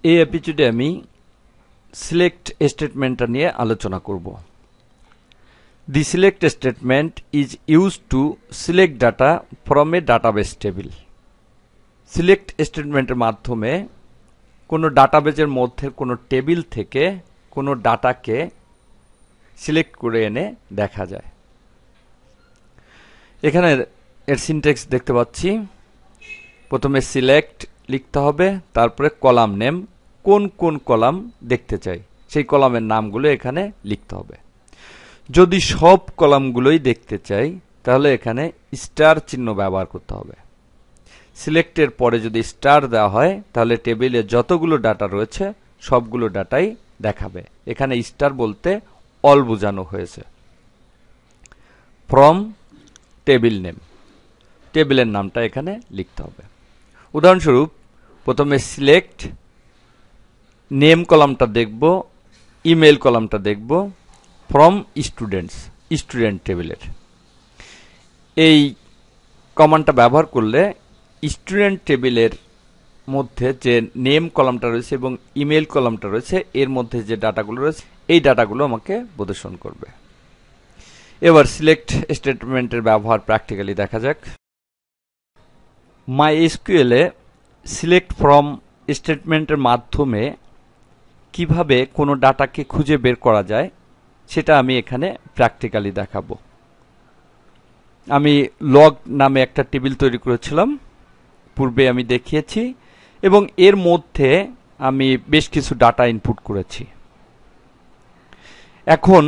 এই এপিসোডে আমি সিলেক্ট স্টেটমেন্টটা নিয়ে আলোচনা করব। The select statement is used to select data from a database table. Select স্টেটমেন্টের মাধ্যমে কোনো ডাটাবেজের মধ্যে কোনো টেবিল থেকে কোনো ডাটাকে সিলেক্ট করে এনে দেখা যায়। এখানে এর সিনট্যাক্স দেখতে পাচ্ছি। প্রথমে সিলেক্ট লিখতে হবে, তারপরে কলাম নেম, কোন কোন কলাম দেখতে চাই সেই কলামের নামগুলো এখানে লিখতে হবে। যদি সব কলামগুলোই দেখতে চাই তাহলে এখানে স্টার চিহ্ন ব্যবহার করতে হবে। সিলেক্টের পরে যদি স্টার দেওয়া হয় তাহলে টেবিলে যতগুলো ডাটা রয়েছে সবগুলো ডাটাই দেখাবে। এখানে স্টার বলতে অল বোঝানো হয়েছে। ফ্রম টেবিল নেম, টেবিলের নামটা এখানে লিখতে হবে। উদাহরণস্বরূপ প্রথমে সিলেক্ট নেম কলামটা দেখব, ইমেল কলামটা দেখব ফ্রম স্টুডেন্টস, স্টুডেন্ট টেবিলের। এই কমান্ডটা ব্যবহার করলে স্টুডেন্ট টেবিলের মধ্যে যে নেম কলামটা রয়েছে এবং ইমেল কলামটা রয়েছে এর মধ্যে যে ডাটাগুলো রয়েছে এই ডাটাগুলো আমাকে প্রদর্শন করবে। এবার সিলেক্ট স্টেটমেন্টের ব্যবহার প্র্যাকটিক্যালি দেখা যাক। MySQL এ সিলেক্ট ফ্রম স্টেটমেন্টের মাধ্যমে কিভাবে কোনো ডাটাকে খুঁজে বের করা যায় সেটা আমি এখানে প্র্যাকটিক্যালি দেখাবো। আমি লগ নামে একটা টেবিল তৈরি করেছিলাম, পূর্বে আমি দেখিয়েছি, এবং এর মধ্যে আমি বেশ কিছু ডাটা ইনপুট করেছি। এখন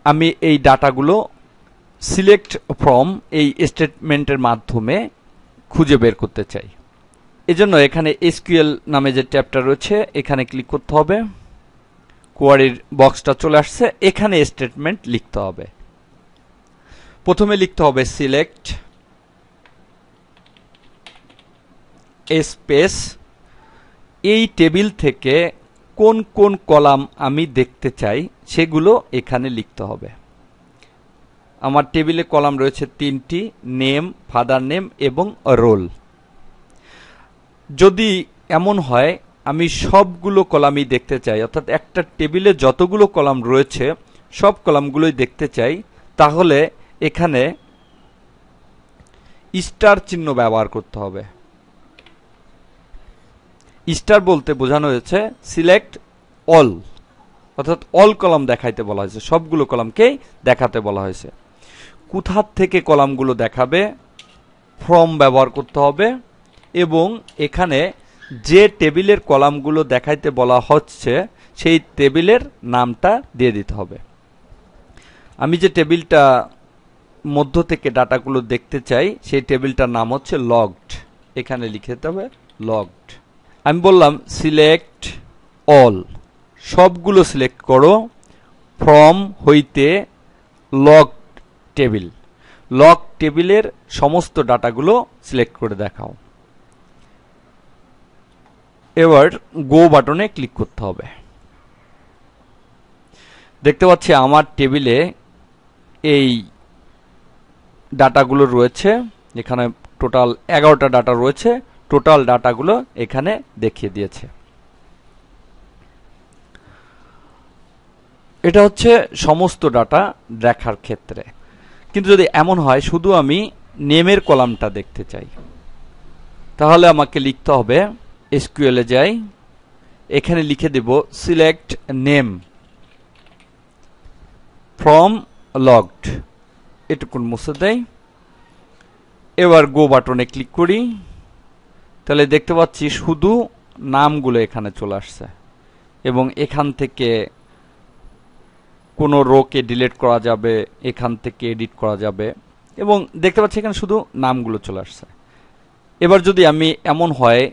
আমি এই ডাটাগুলো সিলেক্ট ফ্রম এই স্টেটমেন্টের মাধ্যমে খুঁজে বের করতে চাই। এজন্য এখানে এসকিউএল নামে যে ট্যাবটা রয়েছে এখানে ক্লিক করতে হবে। কোয়ারির বক্সটা চলে আসছে, এখানে স্টেটমেন্ট লিখতে হবে। প্রথমে লিখতে হবে সিলেক্ট স্পেস এই টেবিল থেকে কোন কোন কলাম আমি দেখতে চাই সেগুলো এখানে লিখতে হবে। আমার টেবিলে কলাম রয়েছে তিনটি, নেম, ফাদার নেম এবং রোল। যদি এমন হয় আমি সবগুলো কলামই দেখতে চাই, অর্থাৎ একটা টেবিলে যতগুলো কলাম রয়েছে সব কলামগুলোই দেখতে চাই, তাহলে এখানে স্টার চিহ্ন ব্যবহার করতে হবে। স্টার বলতে বোঝানো হয়েছে সিলেক্ট অল, অর্থাৎ অল কলাম দেখাইতে বলা হয়েছে, সবগুলো কলামকেই দেখাতে বলা হয়েছে। কোথা থেকে কলামগুলো দেখাবে, ফ্রম ব্যবহার করতে হবে, এবং এখানে যে টেবিলের কলামগুলো দেখাইতে বলা হচ্ছে সেই টেবিলের নামটা দিয়ে দিতে হবে। আমি যে টেবিলটা মধ্য থেকে ডাটাগুলো দেখতে চাই সেই টেবিলটার নাম হচ্ছে লগড, এখানে লিখে দিতে হবে লগড। আমি বললাম সিলেক্ট অল, সবগুলো সিলেক্ট করো ফ্রম হইতে লগ টেবিল, লগ টেবিলের সমস্ত ডাটাগুলো সিলেক্ট করে দেখাও। এবার গো বাটনে ক্লিক করতে হবে। দেখতে পাচ্ছি আমার টেবিলে এই ডাটাগুলো রয়েছে, এখানে টোটাল 11টা ডাটা রয়েছে, টোটাল ডাটাগুলো এখানে দেখিয়ে দিয়েছে। এটা হচ্ছে সমস্ত ডাটা দেখার ক্ষেত্রে। কিন্তু যদি এমন হয় শুধু আমি নেমের কলামটা দেখতে চাই তাহলে আমাকে লিখতে হবে, এসকিউএল এ যাই, এখানে লিখে দেব সিলেক্ট নেম ফ্রম লগড, এটুকুন মুছে দেই। এবার গো বাটনে ক্লিক করি, তাহলে দেখতে পাচ্ছি শুধু নামগুলো এখানে চলে আসছে, এবং এখান থেকে কোনো রোকে ডিলিট করা যাবে, এখান থেকে এডিট করা যাবে, এবং দেখতে পাচ্ছি এখানে শুধু নামগুলো চলে আসছে। এবার যদি আমি এমন হয়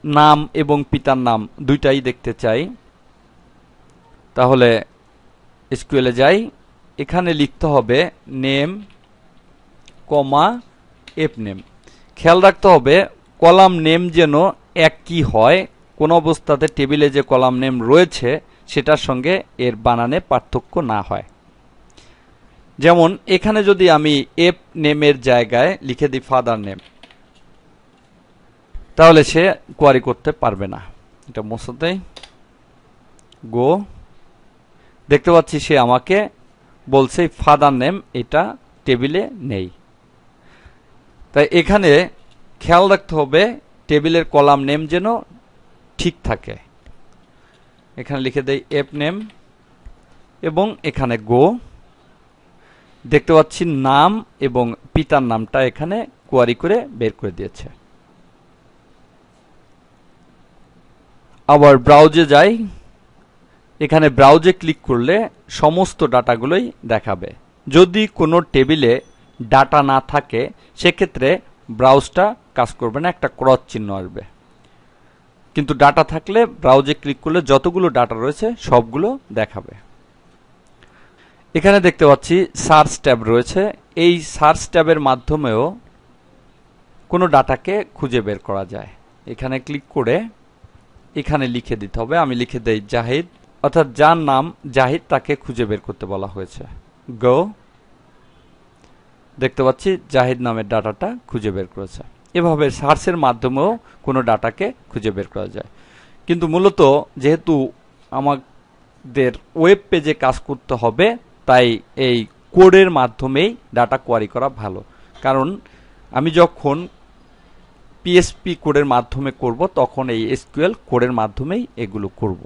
নাম এবং পিতার নাম দুইটাই দেখতে চাই তাহলে এসকিউএল এ যাই, এখানে লিখতে হবে নেম কমা এফ নেম। খেয়াল রাখতে হবে কলাম নেম যেন একই হয়, কোন অবস্থাতে টেবিলে যে কলাম নেম রয়েছে সেটার সঙ্গে এর বানানে পার্থক্য না হয়। যেমন এখানে যদি আমি এফ নেমের জায়গায় লিখে দিই ফাদার নেম তাহলে সে কোয়ারি করতে পারবে না। এটা মুছে দেই, গো। দেখতে পাচ্ছি সে আমাকে বলছে ফাদার নেম এটা টেবিলে নেই। তাই এখানে খেয়াল রাখতে হবে টেবিলের কলাম নেম যেন ঠিক থাকে। এখানে লিখে দেই এফ নেম এবং এখানে গো। দেখতে পাচ্ছি নাম এবং পিতার নামটা এখানে কোয়ারি করে বের করে দিয়েছে। আবার ব্রাউজে যাই, এখানে ব্রাউজে ক্লিক করলে সমস্ত ডাটাগুলোই দেখাবে। যদি কোনো টেবিলে ডাটা না থাকে সেক্ষেত্রে ব্রাউজটা কাজ করবে না, একটা ক্রস চিহ্ন আসবে। কিন্তু ডাটা থাকলে ব্রাউজে ক্লিক করলে যতগুলো ডাটা রয়েছে সবগুলো দেখাবে। এখানে দেখতে পাচ্ছি সার্চ ট্যাব রয়েছে। এই সার্চ ট্যাবের মাধ্যমেও কোনো ডাটাকে খুঁজে বের করা যায়। এখানে ক্লিক করে এখানে লিখে দিতে হবে। আমি লিখে দেই জাহিদ, অর্থাৎ যার নাম জাহিদ তাকে খুঁজে বের করতে বলা হয়েছে। গো। দেখতে পাচ্ছি জাহিদ নামের ডাটাটা খুঁজে বের করেছে। এভাবে সার্চের মাধ্যমেও কোনো ডাটাকে খুঁজে বের করা যায়। কিন্তু মূলত যেহেতু আমাদের ওয়েব পেজে কাজ করতে হবে, তাই এই কোডের মাধ্যমেই ডাটা কোয়ারি করা ভালো। কারণ আমি যখন পিএসপি কোডের মাধ্যমে করব তখন এই এসকিউএল কোডের মাধ্যমেই এগুলো করব।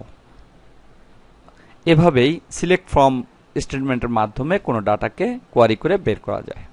এভাবেই সিলেক্ট ফ্রম স্টেটমেন্টের মাধ্যমে কোনো ডাটাকে কোয়ারি করে বের করা যায়।